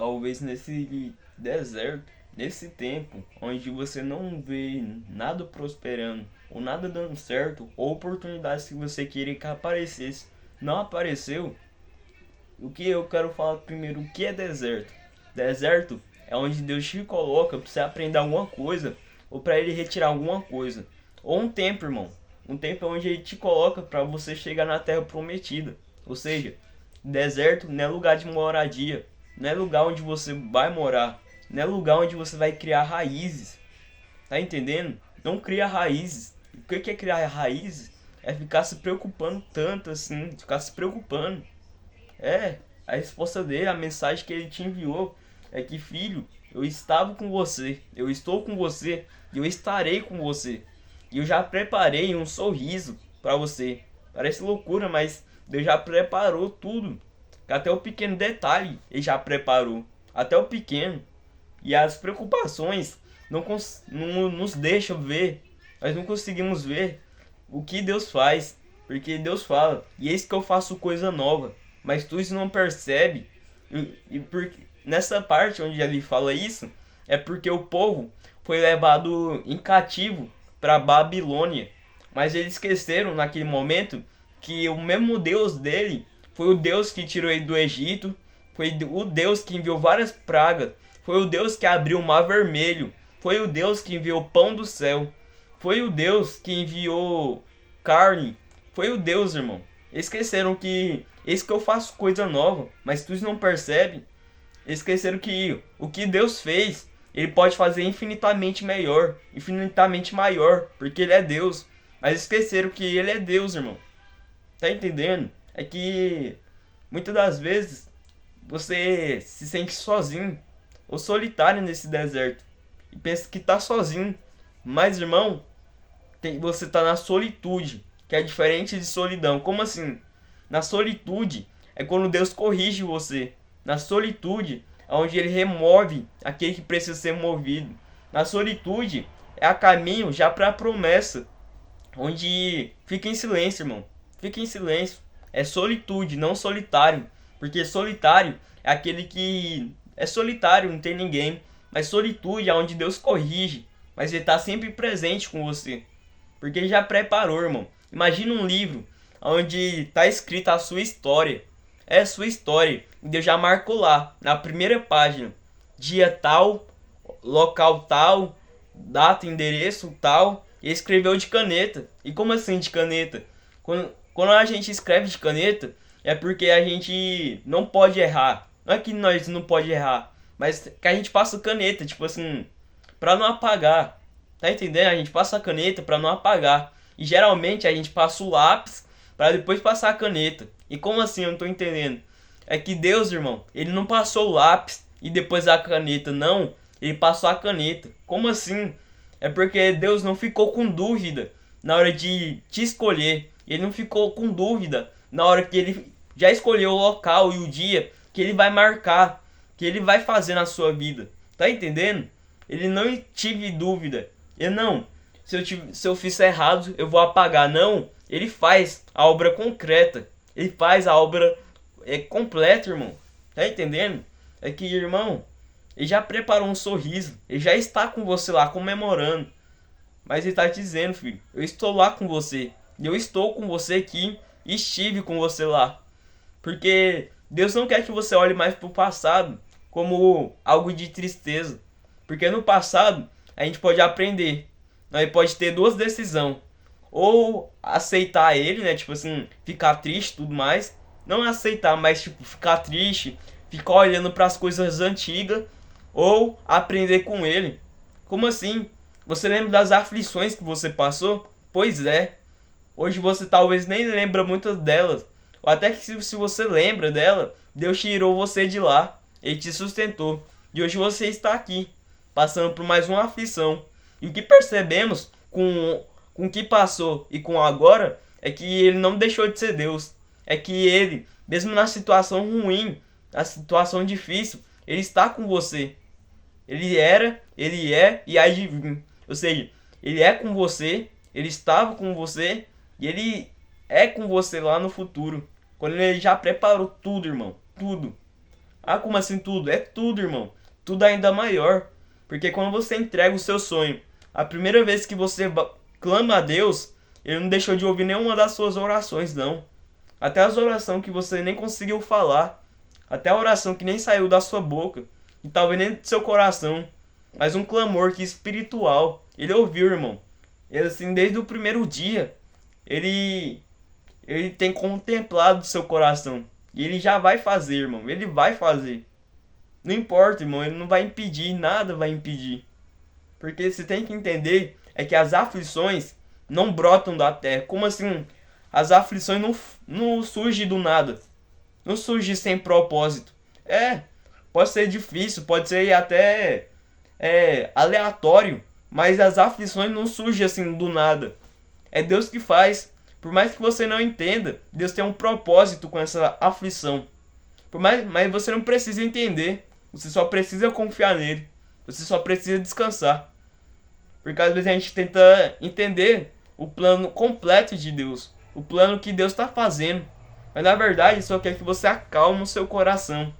talvez nesse deserto, nesse tempo, onde você não vê nada prosperando, ou nada dando certo, ou oportunidades que você queria que aparecesse, não apareceu. O que eu quero falar primeiro, o que é deserto? Deserto é onde Deus te coloca para você aprender alguma coisa, ou para ele retirar alguma coisa. Ou um tempo, irmão. Um tempo é onde ele te coloca para você chegar na terra prometida. Ou seja, deserto não é lugar de moradia, não é lugar onde você vai morar, não é lugar onde você vai criar raízes. Tá entendendo? Não cria raízes. O que é criar raízes? É ficar se preocupando tanto assim, ficar se preocupando. É, a resposta dele, a mensagem que ele te enviou é que, filho, eu estava com você, eu estou com você e eu estarei com você. E eu já preparei um sorriso para você. Parece loucura, mas Deus já preparou tudo. Até o pequeno detalhe ele já preparou. Até o pequeno. E as preocupações não nos deixam ver. Nós não conseguimos ver o que Deus faz. Porque Deus fala, e eis que eu faço coisa nova. Mas tu isso não percebe. Porque nessa parte onde ele fala isso, é porque o povo foi levado em cativo para Babilônia. Mas eles esqueceram naquele momento que o mesmo Deus dele foi o Deus que tirou ele do Egito, foi o Deus que enviou várias pragas, foi o Deus que abriu o mar vermelho, foi o Deus que enviou pão do céu, foi o Deus que enviou carne, foi o Deus, irmão. Esqueceram que esse que eu faço coisa nova, mas tu não percebe. Esqueceram que o que Deus fez, ele pode fazer infinitamente melhor, infinitamente maior, porque ele é Deus. Mas esqueceram que ele é Deus, irmão. Tá entendendo? É que muitas das vezes você se sente sozinho ou solitário nesse deserto e pensa que tá sozinho. Mas, irmão, você tá na solitude, que é diferente de solidão. Como assim? Na solitude é quando Deus corrige você. Na solitude é onde ele remove aquele que precisa ser movido. Na solitude é a caminho já para a promessa, onde fica em silêncio, irmão. Fica em silêncio. É solitude, não solitário. Porque solitário é aquele que é solitário, não tem ninguém. Mas solitude é onde Deus corrige, mas ele está sempre presente com você. Porque ele já preparou, irmão. Imagina um livro onde está escrita a sua história. É a sua história. E Deus já marcou lá, na primeira página. Dia tal, local tal, data, endereço tal. E escreveu de caneta. E como assim de caneta? Quando a gente escreve de caneta, é porque a gente não pode errar. Não é que nós não pode errar, mas que a gente passa caneta, tipo assim, pra não apagar. Tá entendendo? A gente passa a caneta pra não apagar. E geralmente a gente passa o lápis pra depois passar a caneta. E como assim? Eu não tô entendendo. É que Deus, irmão, ele não passou o lápis e depois a caneta, não. Ele passou a caneta. Como assim? É porque Deus não ficou com dúvida na hora de te escolher. Ele não ficou com dúvida na hora que ele já escolheu o local e o dia que ele vai marcar, que ele vai fazer na sua vida. Tá entendendo? Ele não tive dúvida. Ele não. Se eu fizer errado, eu vou apagar. Não. Ele faz a obra concreta. Ele faz a obra completa, irmão. Tá entendendo? É que, irmão, ele já preparou um sorriso. Ele já está com você lá comemorando. Mas ele está te dizendo, filho, eu estou lá com você. Eu estou com você aqui e estive com você lá. Porque Deus não quer que você olhe mais para o passado como algo de tristeza. Porque no passado a gente pode aprender. Nós pode ter duas decisões. Ou aceitar ele, né? Tipo assim, ficar triste e tudo mais. Não aceitar, mas tipo, ficar triste, ficar olhando para as coisas antigas. Ou aprender com ele. Como assim? Você lembra das aflições que você passou? Pois é. Hoje você talvez nem lembra muitas delas. Ou até que se você lembra dela, Deus tirou você de lá. Ele te sustentou. E hoje você está aqui, passando por mais uma aflição. E o que percebemos com o que passou e com agora é que ele não deixou de ser Deus. É que ele, mesmo na situação ruim, na situação difícil, ele está com você. Ele era, ele é e há de vir. Ou seja, ele é com você, ele estava com você e ele é com você lá no futuro. Quando ele já preparou tudo, irmão. Tudo. Ah, como assim tudo? É tudo, irmão. Tudo ainda maior. Porque quando você entrega o seu sonho, a primeira vez que você clama a Deus, Ele não deixou de ouvir nenhuma das suas orações, não. Até as orações que você nem conseguiu falar. Até a oração que nem saiu da sua boca. E talvez nem do seu coração. Mas um clamor que é espiritual. Ele ouviu, irmão. Ele assim, desde o primeiro dia, ele tem contemplado o seu coração. E ele já vai fazer, irmão. Ele vai fazer. Não importa, irmão. Ele não vai impedir. Nada vai impedir. Porque você tem que entender é que as aflições não brotam da terra. Como assim? As aflições não surgem do nada. Não surgem sem propósito. Pode ser difícil, pode ser até aleatório. Mas as aflições não surgem assim do nada. É Deus que faz. Por mais que você não entenda, Deus tem um propósito com essa aflição. Mas você não precisa entender. Você só precisa confiar nele. Você só precisa descansar. Porque às vezes a gente tenta entender o plano completo de Deus. O plano que Deus está fazendo. Mas na verdade Ele só quer que você acalme o seu coração.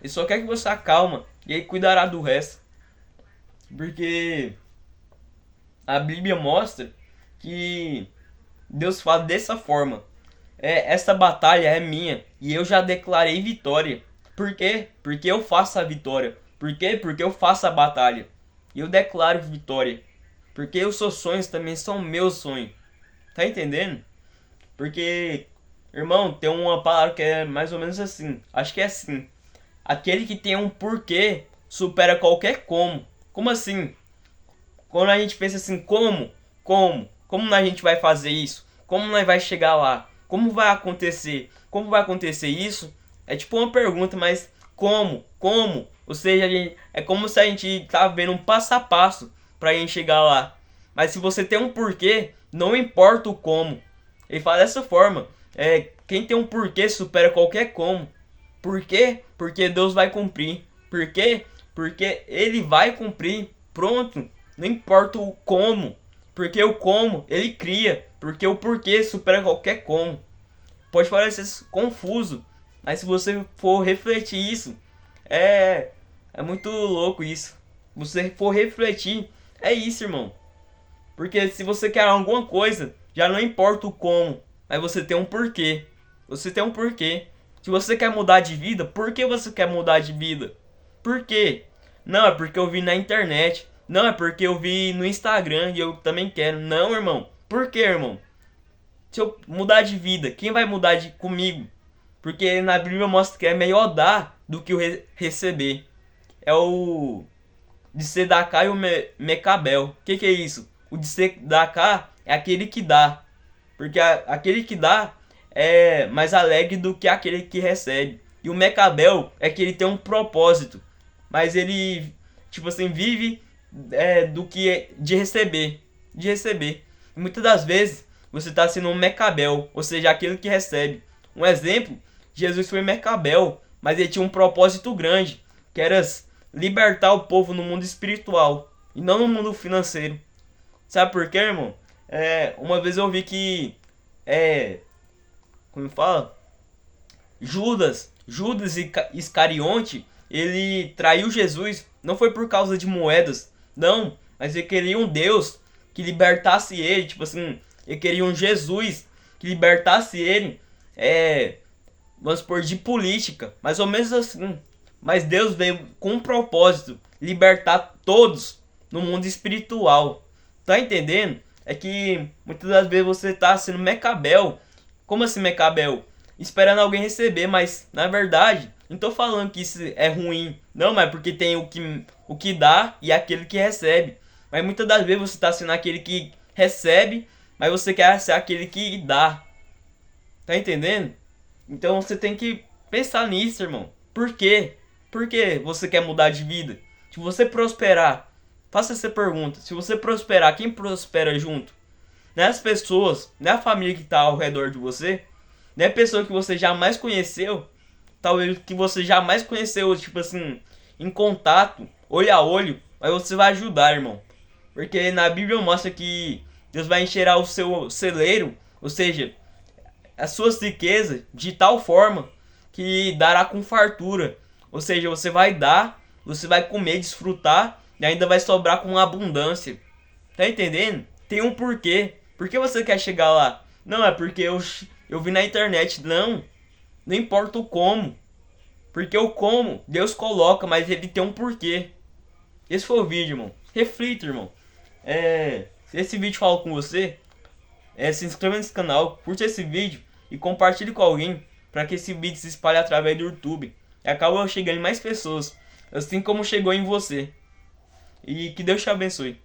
Ele só quer que você acalma. E Ele cuidará do resto. Porque a Bíblia mostra que Deus fala dessa forma. Essa batalha é minha e eu já declarei vitória. Por quê? Porque eu faço a vitória. Por quê? Porque eu faço a batalha. E eu declaro vitória. Porque os seus sonhos também são meus sonhos. Tá entendendo? Porque, irmão, tem uma palavra que é mais ou menos assim. Acho que é assim. Aquele que tem um porquê supera qualquer como. Como assim? Quando a gente pensa assim, como a gente vai fazer isso? Como nós vai chegar lá? Como vai acontecer? Como vai acontecer isso? É tipo uma pergunta, mas como? Ou seja, é como se a gente tá vendo um passo a passo pra gente chegar lá. Mas se você tem um porquê, não importa o como. Ele fala dessa forma. Quem tem um porquê supera qualquer como. Por quê? Porque Deus vai cumprir. Por quê? Porque Ele vai cumprir. Pronto. Não importa o como. Porque o como, Ele cria. Porque o porquê supera qualquer como. Pode parecer confuso. Mas se você for refletir isso, é muito louco isso. Se você for refletir, é isso, irmão. Porque se você quer alguma coisa, já não importa o como, mas você tem um porquê. Você tem um porquê. Se você quer mudar de vida, por que você quer mudar de vida? Por quê? Não, é porque eu vi na internet. Não, é porque eu vi no Instagram e eu também quero. Não, irmão. Por quê, irmão? Se eu mudar de vida, quem vai mudar comigo? Porque na Bíblia mostra que é melhor dar do que o receber. É o de Sedacá e o Mecabel. O que é isso? O de Sedacá é aquele que dá. Porque aquele que dá é mais alegre do que aquele que recebe. E o Mecabel é que ele tem um propósito. Mas ele, tipo assim, vive do que de receber. De receber. E muitas das vezes você está sendo um Mecabel. Ou seja, aquele que recebe. Um exemplo, Jesus foi Mecabel. Mas ele tinha um propósito grande. Que era libertar o povo no mundo espiritual. E não no mundo financeiro. Sabe por quê, irmão? Uma vez eu vi que como fala? Judas Iscarionte, ele traiu Jesus, não foi por causa de moedas, não, mas ele queria um Deus que libertasse ele, tipo assim, ele queria um Jesus que libertasse ele, vamos supor, de política, mais ou menos assim. Mas Deus veio com um propósito, libertar todos no mundo espiritual. Tá entendendo? É que muitas das vezes você tá sendo Mecabel. Como assim Mecabel? Esperando alguém receber, mas na verdade, não tô falando que isso é ruim. Não, mas porque tem o que dá e aquele que recebe. Mas muitas das vezes você tá sendo aquele que recebe, mas você quer ser aquele que dá. Tá entendendo? Então você tem que pensar nisso, irmão. Por quê? Por que você quer mudar de vida? Se você prosperar, faça essa pergunta. Se você prosperar, quem prospera junto? Não é as pessoas, não é a família que está ao redor de você, não é a pessoa que você jamais conheceu, talvez que você jamais conheceu, tipo assim, em contato, olho a olho, mas você vai ajudar, irmão. Porque na Bíblia mostra que Deus vai encher o seu celeiro, ou seja, as suas riquezas de tal forma que dará com fartura. Ou seja, você vai dar, você vai comer, desfrutar e ainda vai sobrar com abundância. Tá entendendo? Tem um porquê. Por que você quer chegar lá? Não, é porque eu vi na internet. Não, não importa o como. Porque o como, Deus coloca, mas ele tem um porquê. Esse foi o vídeo, irmão. Reflita, irmão. Se esse vídeo falou com você, se inscreva nesse canal, curta esse vídeo e compartilhe com alguém para que esse vídeo se espalhe através do YouTube. E acaba chegando em mais pessoas, assim como chegou em você. E que Deus te abençoe.